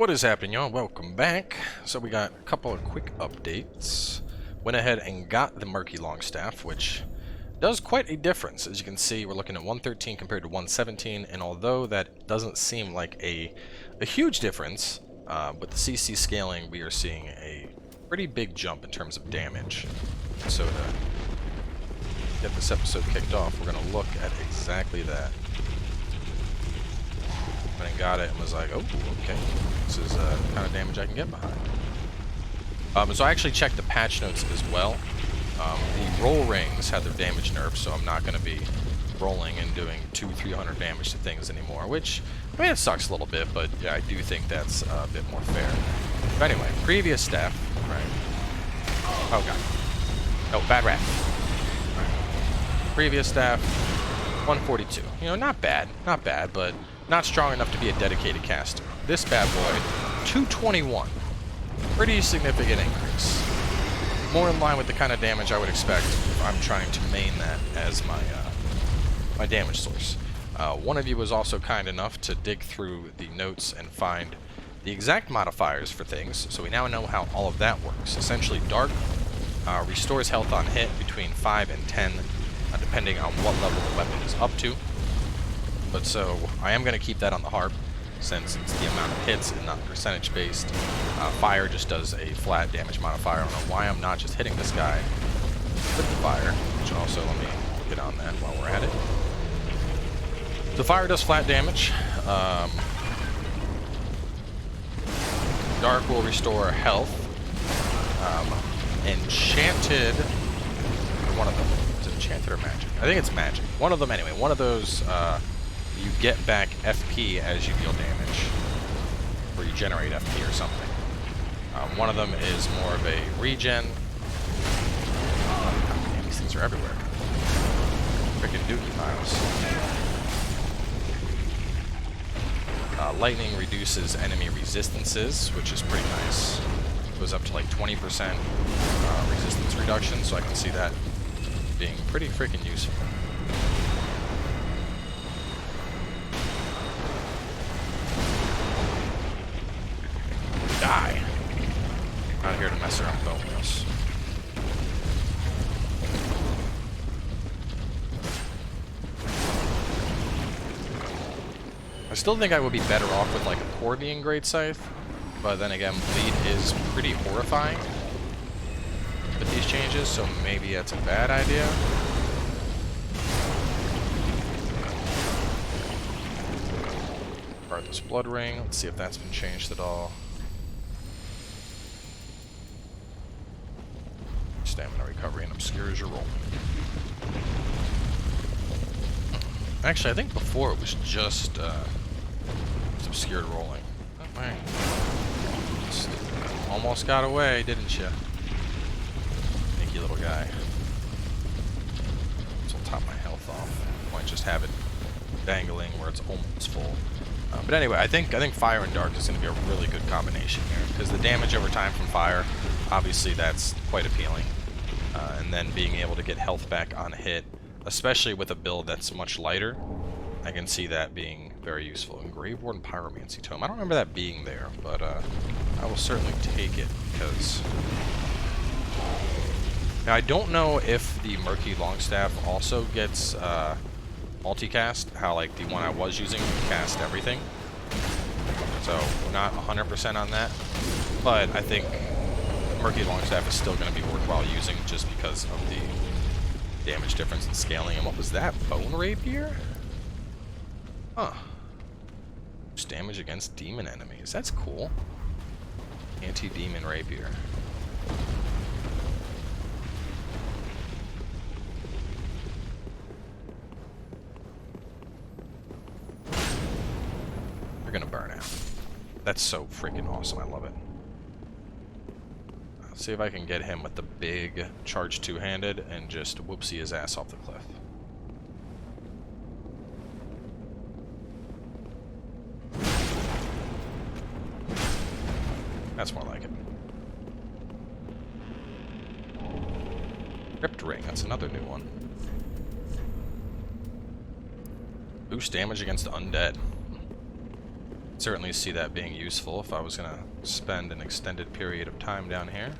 What is happening, y'all? Welcome back. So we got a couple of quick updates. Went ahead and got the Murky Longstaff, which does quite a difference. As you can see, we're looking at 113 compared to 117, and although that doesn't seem like a huge difference, with the CC scaling, we are seeing a pretty big jump in terms of damage. So to get this episode kicked off, we're going to look at exactly that. And got it and was like, oh, okay, this is the kind of damage I can get behind. So I actually checked the patch notes as well. The roll rings had their damage nerfed, so I'm not going to be rolling and doing 200-300 damage to things anymore, which, I mean, it sucks a little bit, but yeah, I do think that's a bit more fair. But anyway, previous staff, right? Oh, God. Oh, bad rap. Right. Previous staff, 142. You know, not bad, but not strong enough to be a dedicated caster. This bad boy, 221. Pretty significant increase. More in line with the kind of damage I would expect if I'm trying to main that as my my damage source. One of you was also kind enough to dig through the notes and find the exact modifiers for things, so we now know how all of that works. Essentially, Dark restores health on hit between 5 and 10, depending on what level the weapon is up to. But so, I am going to keep that on the harp, since it's the amount of hits and not percentage based. Fire just does a flat damage modifier. I don't know why I'm not just hitting this guy with the fire, which also, let me get on that while we're at it. The fire does flat damage. Dark will restore health. Enchanted, one of them, is it enchanted or magic? I think it's magic. One of them anyway, one of those, you get back FP as you deal damage, or you generate FP or something. One of them is more of a regen. Man, these things are everywhere. Freaking dookie piles. Lightning reduces enemy resistances, which is pretty nice. Goes up to like 20% resistance reduction, so I can see that being pretty freaking useful. Die. Not here to mess around with bonus. I still think I would be better off with like a Corbian Great Scythe, but then again, Bleed is pretty horrifying with these changes, so maybe that's a bad idea. Carthus Blood Ring, let's see if that's been changed at all. Stamina recovery and obscures your roll. Actually, I think before it was just obscured rolling. Oh, man. Just almost got away, didn't you? Sneaky little guy. So I'll top my health off. Might just have it dangling where it's almost full. But anyway, I think Fire and Dark is going to be a really good combination here, because the damage over time from Fire, obviously that's quite appealing. And then being able to get health back on hit, especially with a build that's much lighter, I can see that being very useful. And Gravewarden Pyromancy Tome, I don't remember that being there, but I will certainly take it, because... Now, I don't know if the Murky Longstaff also gets multicast, how like the one I was using cast everything. So, not 100% on that, but I think Murky Longstaff is still going to be worthwhile using just because of the damage difference in scaling. And what was that? Bone Rapier? Huh. Boost damage against demon enemies. That's cool. Anti-demon rapier. You're gonna burn out. That's so freaking awesome. I love it. Let's see if I can get him with the big charge two-handed and just whoopsie his ass off the cliff. That's more like it. Crypt Ring, that's another new one. Boost damage against undead. Certainly see that being useful if I was gonna spend an extended period of time down here.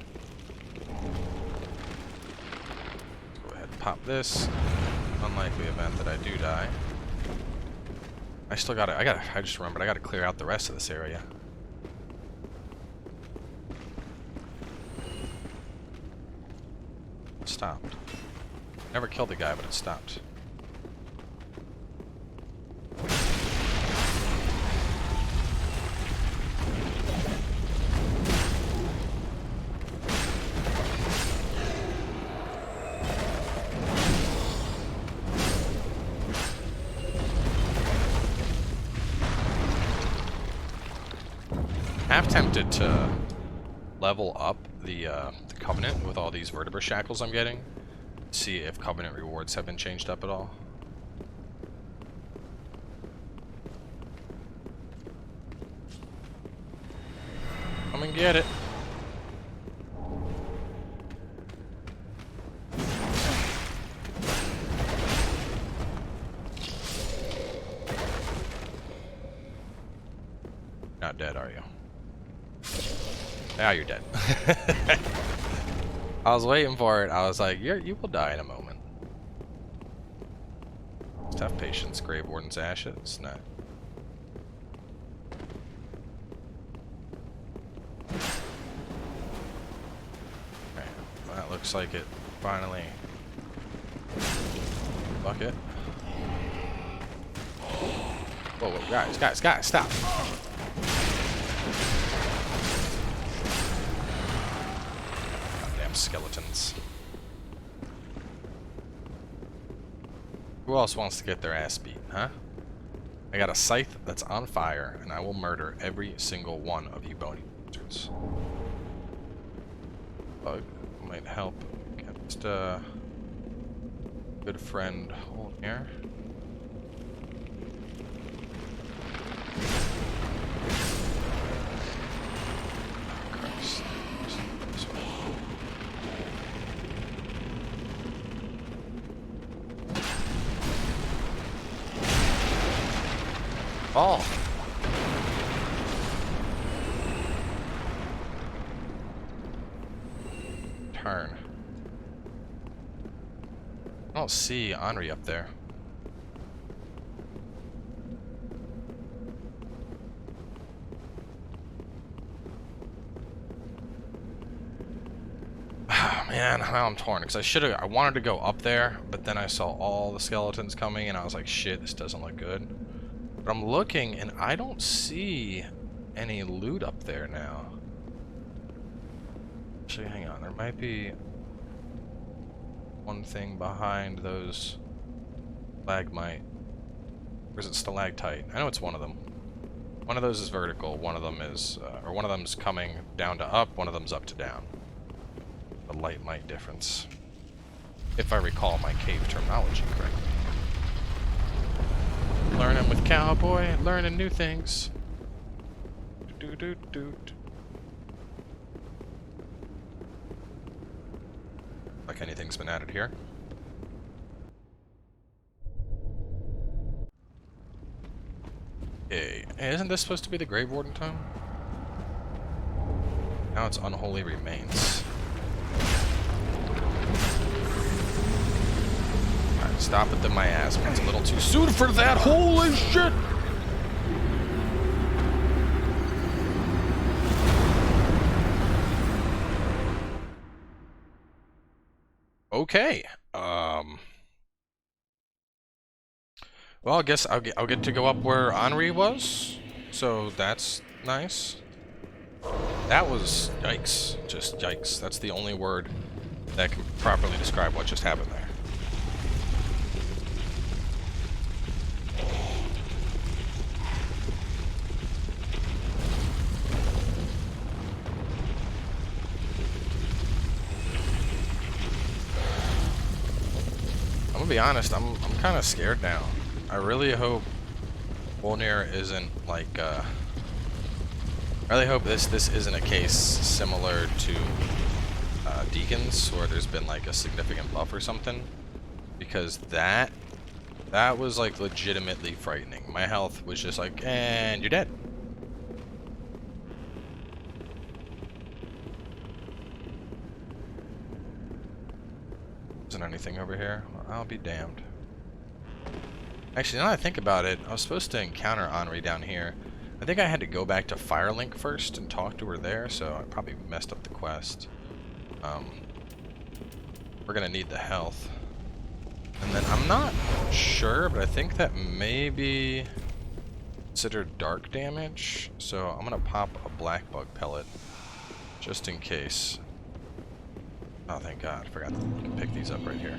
Go ahead and pop this. Unlikely event that I do die. I still gotta, I just remembered I gotta clear out the rest of this area. It stopped. Never killed the guy, but it stopped. Half tempted to level up the Covenant with all these vertebra shackles I'm getting. See if Covenant rewards have been changed up at all. Come and get it. Not dead, are you? Now you're dead. I was waiting for it. I was like, you will die in a moment. Tough patience, Grave Warden's Ashes. No. Okay, that looks like it finally. Bucket. Whoa, guys, stop. Skeletons. Who else wants to get their ass beat, huh? I got a scythe that's on fire, and I will murder every single one of you bony bastards. Bug might help against good friend Wolnir. Oh. Turn. I don't see Henri up there. Man, now I'm torn because I wanted to go up there, but then I saw all the skeletons coming and I was like, shit, this doesn't look good. But I'm looking, and I don't see any loot up there now. Actually, hang on. There might be one thing behind those stalagmite. Or is it stalactite? I know it's one of them. One of those is vertical. One of them is, or one of them's coming down to up. One of them's up to down. The light might difference, if I recall my cave terminology correctly. Learning with Cowboy, learning new things. Like anything's been added here. Hey, isn't this supposed to be the Grave Warden time? Now it's Unholy Remains. Alright, stop it, then my ass. It's a little too soon for that. Holy shit! Okay. Well, I guess I'll get to go up where Henri was, so that's nice. That was yikes, just yikes. That's the only word that can properly describe what just happened there. I'm gonna be honest, I'm kind of scared now. I really hope Wolnir isn't like, I really hope this isn't a case similar to Deacons, where there's been like a significant buff or something, because that was like legitimately frightening. My health was just like, and you're dead. isn't anything over here. Well, I'll be damned. Actually, now that I think about it, I was supposed to encounter Henri down here. I think I had to go back to Firelink first and talk to her there, so I probably messed up the quest. We're gonna need the health. And then I'm not sure, but I think that may be considered dark damage. So I'm gonna pop a black bug pellet just in case. Oh, thank God. I forgot that you can pick these up right here.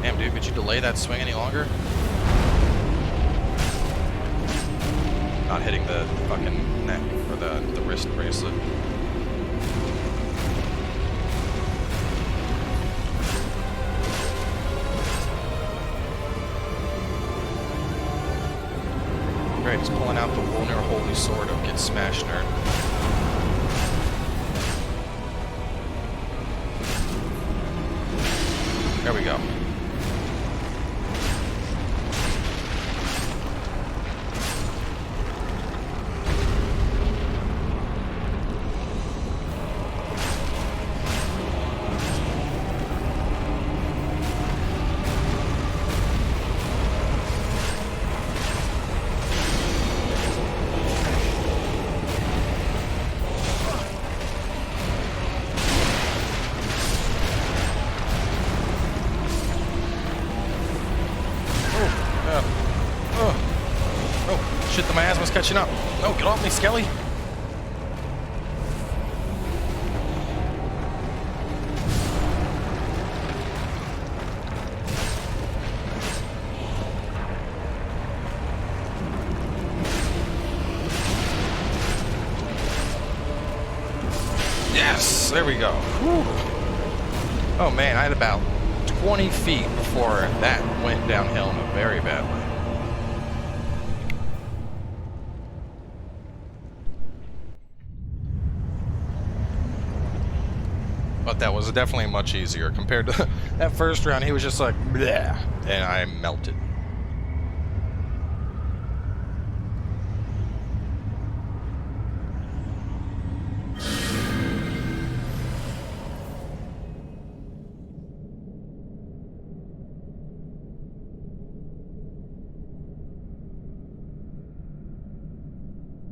Damn, dude, could you delay that swing any longer? Not hitting the fucking neck or the wrist bracelet. Great, he's pulling out the Wolnir Holy Sword of Get Smashed Nerd. There we go. Shit, the miasma's catching up. No, get off me, Skelly. Yes, there we go. Whew. Oh man, I had about 20 feet before that went downhill in a very bad way. But that was definitely much easier compared to that first round. He was just like, bleh, and I melted.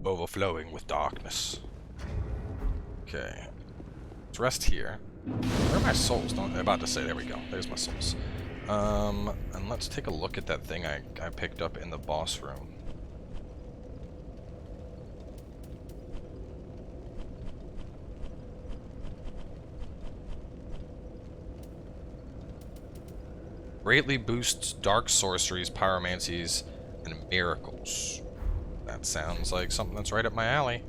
Overflowing with darkness. Okay. Let's rest here. Where are my souls? I'm about to say, there we go. There's my souls. And let's take a look at that thing I picked up in the boss room. Greatly boosts dark sorceries, pyromancies, and miracles. That sounds like something that's right up my alley.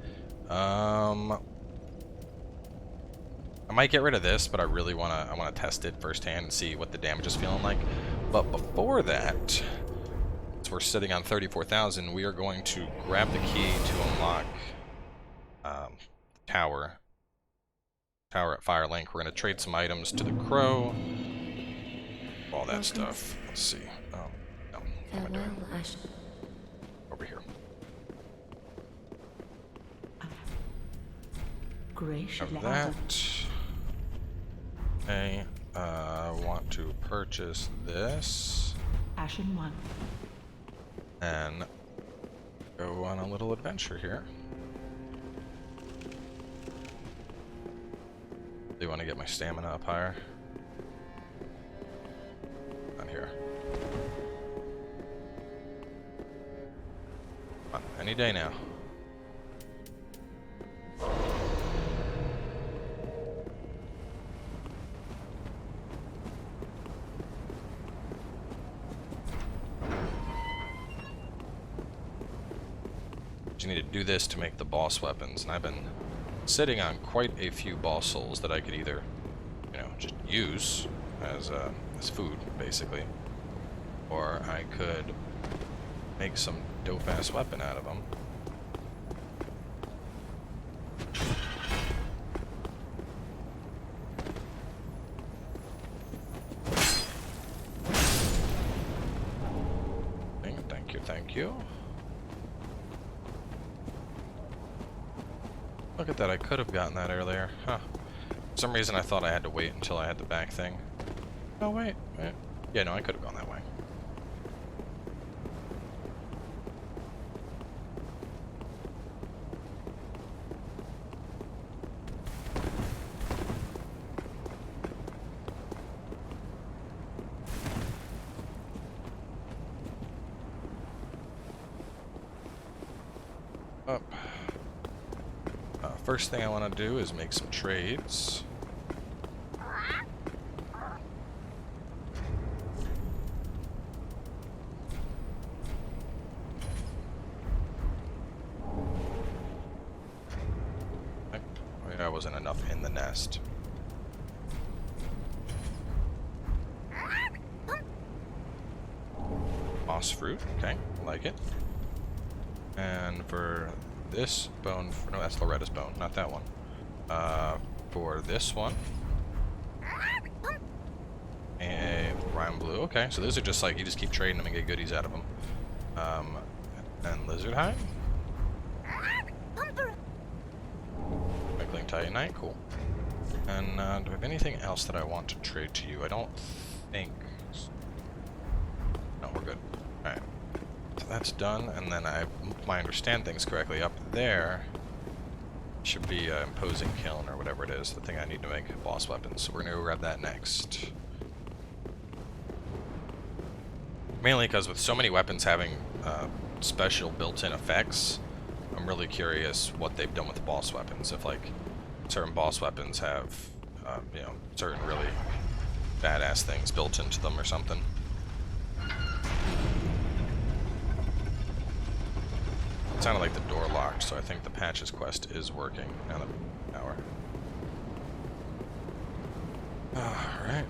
I might get rid of this, but I really I wanna test it firsthand and see what the damage is feeling like. But before that, since we're sitting on 34,000, we are going to grab the key to unlock tower at Firelink. We're gonna trade some items to the crow. All that stuff. Let's see. Oh, no. What am I doing? Over here. Have that. Okay, want to purchase this. Ashen one. And go on a little adventure here. Do you want to get my stamina up higher? Not here. Come on, any day now. You need to do this to make the boss weapons, and I've been sitting on quite a few boss souls that I could either, you know, just use as food, basically, or I could make some dope-ass weapon out of them. thank you. Look at that, I could have gotten that earlier. Huh. For some reason I thought I had to wait until I had the back thing. Oh, wait. Yeah, no, I could have gone that way. Up. First thing I want to do is make some trades. There wasn't enough in the nest. Moss fruit, okay, like it. And for this bone, no, that's Loretta's bone, not that one. For this one, a rhyme blue. Okay, so those are just like, you just keep trading them and get goodies out of them. And lizard hide. Twinkling titanite, cool. And do I have anything else that I want to trade to you? I don't think. No, we're good. All right. So that's done, and then if I understand things correctly, up there should be an imposing kiln or whatever it is, the thing I need to make boss weapons. So we're gonna go grab that next. Mainly because with so many weapons having special built-in effects, I'm really curious what they've done with the boss weapons. If like certain boss weapons have, you know, certain really badass things built into them or something. It sounded like the door locked, so I think the Patches quest is working now the hour. Alright.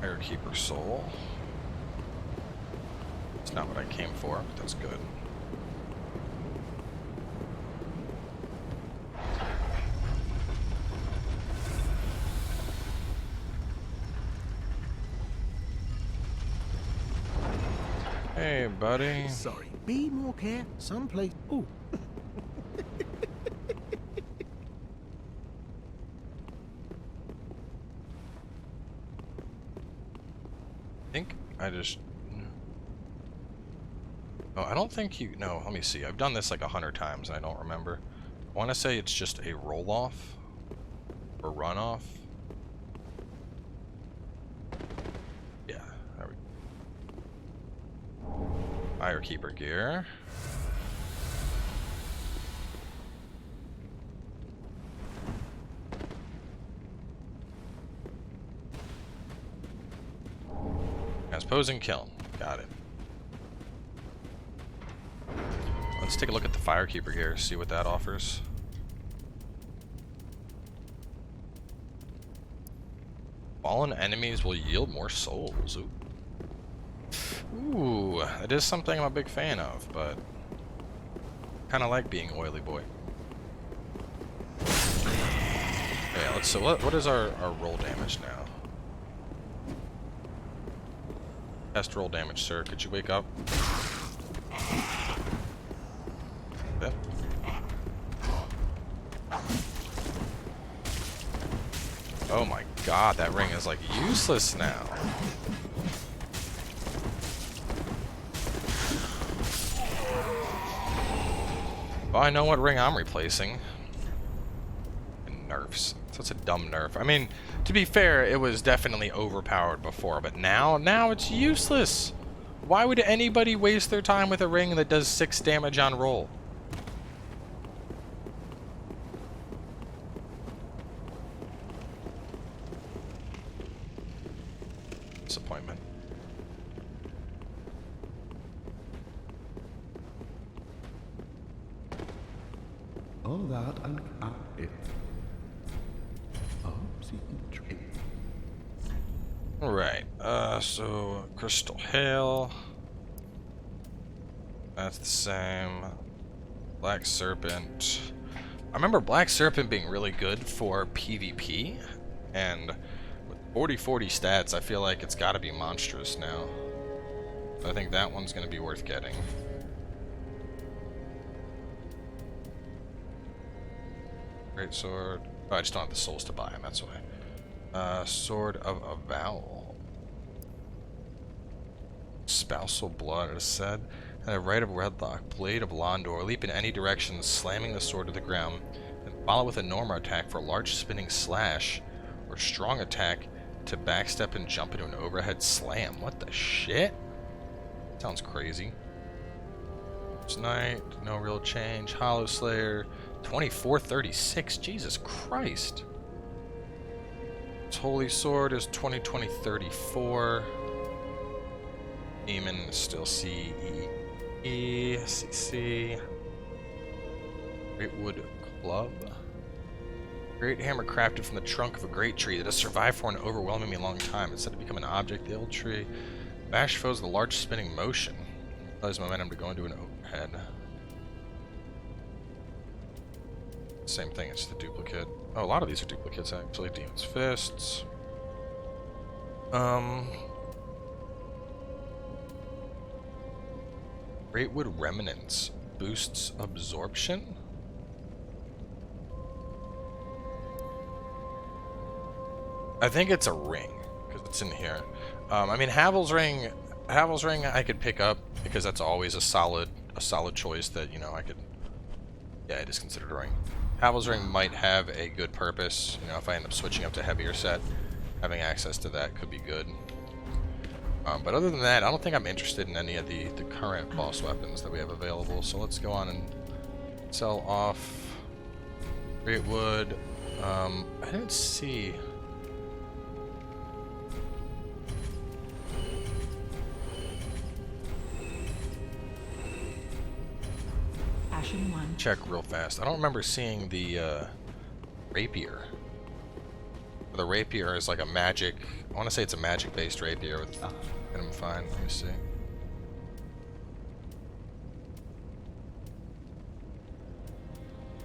Fire Keeper Soul. It's not what I came for, but that's good. Hey, buddy. Sorry. Be more care. Someplace. Ooh. I think I just... Oh, I don't think you... No, let me see. I've done this like 100 times and I don't remember. I want to say it's just a roll-off or run-off. Yeah, there we go. Fire Keeper gear. Transposing kiln. Got it. Let's take a look at the Firekeeper gear, see what that offers. Fallen enemies will yield more souls. Ooh. Ooh, it is something I'm a big fan of, but kind of like being oily boy. Yeah, let's see. What is our roll damage now? Test roll damage, sir. Could you wake up? Yeah. Oh my god, that ring is like useless now. Well, I know what ring I'm replacing. And nerfs. Such a dumb nerf. I mean, to be fair, it was definitely overpowered before, but now it's useless. Why would anybody waste their time with a ring that does 6 damage on roll? Disappointment. All that and it. Oh, see trade. Right, so Crystal Hail. That's the same. Black Serpent. I remember Black Serpent being really good for PvP, and with 40/40 stats, I feel like it's gotta be monstrous now. I think that one's going to be worth getting. Greatsword. Oh, I just don't have the souls to buy them, that's why. Sword of Avowal. Spousal blood, it is said. And a right of wedlock. Blade of Londor. Leap in any direction, slamming the sword to the ground. And follow with a normal attack for a large spinning slash. Or strong attack to backstep and jump into an overhead slam. What the shit? Sounds crazy. Knight, no real change. Hollow Slayer, 2436. Jesus Christ. Its Holy Sword is 20-20-34. Demon still C E E C C. Greatwood Club. Great hammer crafted from the trunk of a great tree that has survived for an overwhelmingly long time. It's said to become an object. The old tree bash foes with a large spinning motion. Applies momentum to go into an overhead. Same thing, it's the duplicate. Oh, a lot of these are duplicates actually. Demon's Fists. Greatwood Remnants boosts absorption. I think it's a ring because it's in here. I mean, Havel's ring I could pick up because that's always a solid choice that, you know, I could. Yeah, it is considered a ring. Havel's ring might have a good purpose. You know, if I end up switching up to heavier set, having access to that could be good. But other than that, I don't think I'm interested in any of the current boss weapons that we have available. So let's go on and sell off Greatwood. I didn't see. Check real fast. I don't remember seeing the rapier. The rapier is like a magic. I want to say it's a magic-based rapier with item find. Let me see.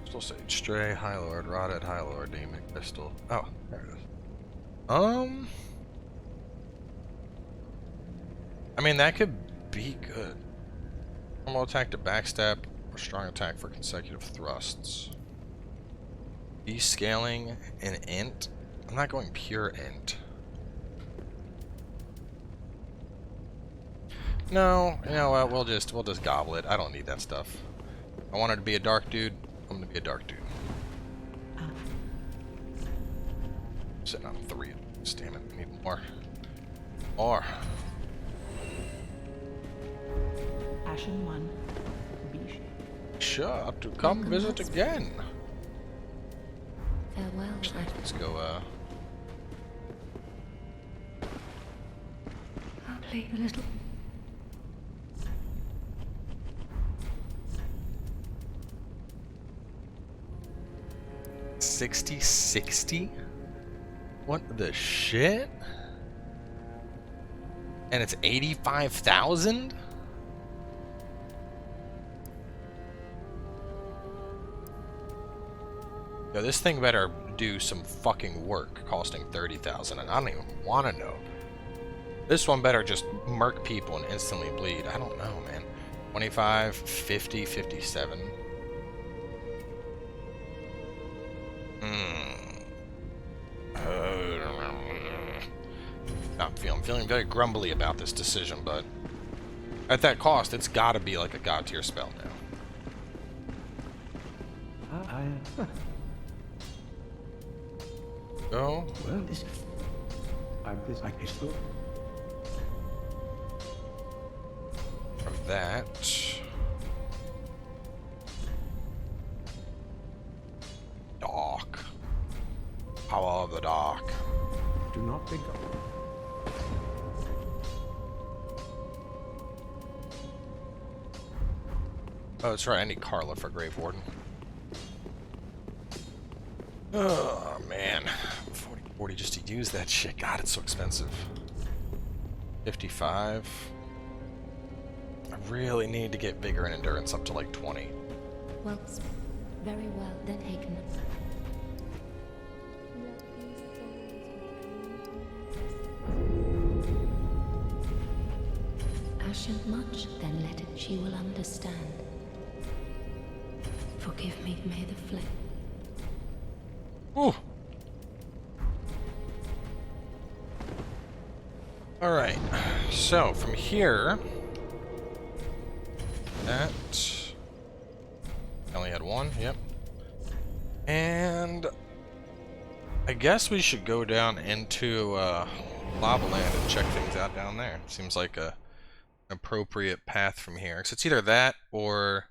Still say Stray, High Lord, Rotted, High Lord, Demon, Pistol. Oh, there it is. I mean, that could be good. Normal attack to backstep. Or strong attack for consecutive thrusts. Descaling and int. I'm not going pure int. No, you know what? We'll just gobble it. I don't need that stuff. I wanted to be a dark dude. I'm gonna be a dark dude. Sitting on 3. Damn it! I need more. More. Ashen 1. Sure, to come visit again. Farewell. Let's go, I'll play a little. $60. What the shit? And it's 85,000? Yo, this thing better do some fucking work costing 30,000, and I don't even want to know. This one better just murk people and instantly bleed. I don't know, man. 25, 50, 57. I'm feeling very grumbly about this decision, but at that cost, it's gotta be like a god tier spell now. Oh, Well, I'm this. I guess so. from that. Dark. Power of the dark. Do not think of. Oh, that's right. I need Carla for Grave Warden. Oh, man. 40 just to use that shit. God, it's so expensive. 55. I really need to get vigor and endurance up to like 20. Well, very well, then Haken. Ash question much, then let it, she will understand. Forgive me, may the flame. Ooh. Alright, so from here, that, I only had one, yep. And I guess we should go down into Lava Land and check things out down there. Seems like an appropriate path from here. 'Cause it's either that or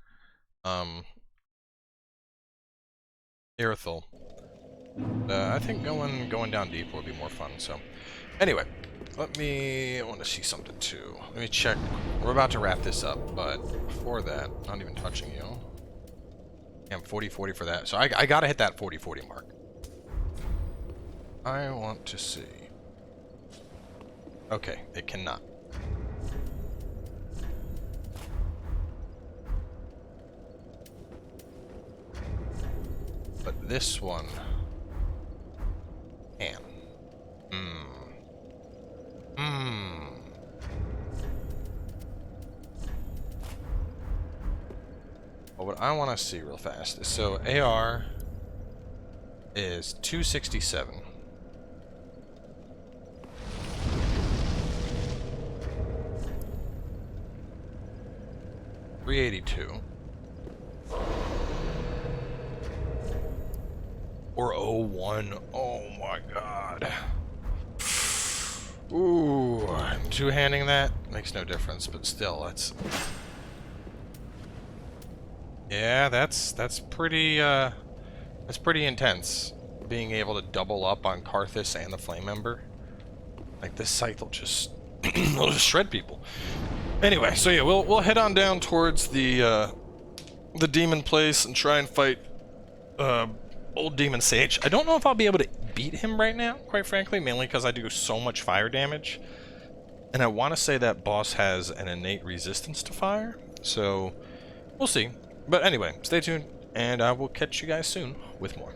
Irithel. I think going down deep would be more fun. So anyway, I want to see something too. Let me check. We're about to wrap this up, but before that, not even touching you. I'm 40-40 for that. So I gotta hit that 40-40 mark. I want to see. Okay, it cannot. But this one can. Well, what I want to see real fast is, so AR is 267. $382. Or 01. Oh my god. Ooh, two-handing that makes no difference, but still, that's... Yeah, that's pretty intense. Being able to double up on Carthus and the Flame Ember. Like, this scythe will just... it'll just shred people. Anyway, so yeah, we'll head on down towards the demon place and try and fight old Demon Sage. I don't know if I'll be able to beat him right now, quite frankly, mainly because I do so much fire damage. And I want to say that boss has an innate resistance to fire, so we'll see. But anyway, stay tuned, and I will catch you guys soon with more.